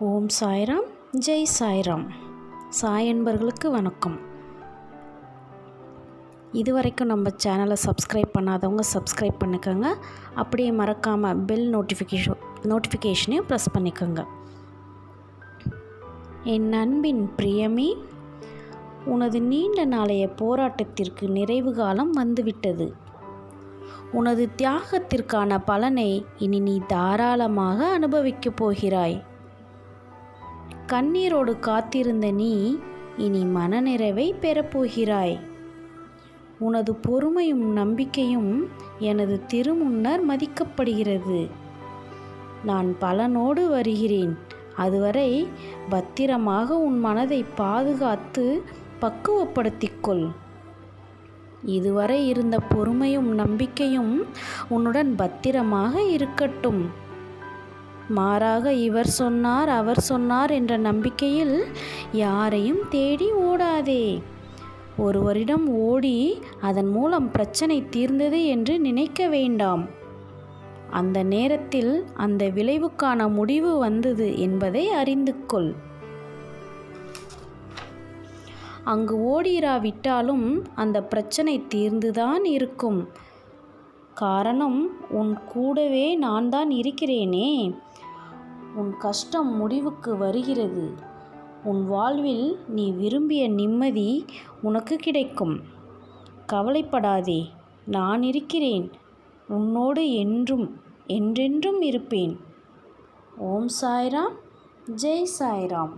ஓம் சாய்ராம், ஜெய் சாய்ராம். சாய் அன்பர்களுக்கு வணக்கம். இதுவரைக்கும் நம்ம சேனலை சப்ஸ்கிரைப் பண்ணாதவங்க சப்ஸ்கிரைப் பண்ணிக்கோங்க. அப்படியே மறக்காமல் பெல் நோட்டிஃபிகேஷனையும் ப்ரெஸ் பண்ணிக்கோங்க. என் அன்பின் பிரியமே, உனது நீண்ட நாளைய போராட்டத்திற்கு நிறைவு காலம் வந்துவிட்டது. உனது தியாகத்திற்கான பலனை இனி நீ தாராளமாக அனுபவிக்கப் போகிறாய். கண்ணீரோடு காத்திருந்த நீ இனி மனநிறைவை பெறப்போகிறாய். உனது பொறுமையும் நம்பிக்கையும் எனது திருமுன்னர் மதிக்கப்படுகிறது. நான் பலனோடு வருகிறேன். அதுவரை பத்திரமாக உன் மனதை பாதுகாத்து பக்குவப்படுத்திக்கொள். இதுவரை இருந்த பொறுமையும் நம்பிக்கையும் உன்னுடன் பத்திரமாக இருக்கட்டும். மாறாக இவர் சொன்னார் அவர் சொன்னார் என்ற நம்பிக்கையில் யாரையும் தேடி ஓடாதே. ஒருவரிடம் ஓடி அதன் மூலம் பிரச்சனை தீர்ந்தது என்று நினைக்க வேண்டாம். அந்த நேரத்தில் அந்த விளைவுக்கான முடிவு வந்தது என்பதை அறிந்து கொள். அங்கு ஓடிராவிட்டாலும் அந்த பிரச்சனை தீர்ந்துதான் இருக்கும். காரணம், உன் கூடவே நான் தான் இருக்கிறேனே. உன் கஷ்டம் முடிவுக்கு வருகிறது. உன் வாழ்வில் நீ விரும்பிய நிம்மதி உனக்கு கிடைக்கும். கவலைப்படாதே, நான் இருக்கிறேன். உன்னோடு என்றென்றும் இருப்பேன். ஓம் சாய்ராம், ஜெய் சாய்ராம்.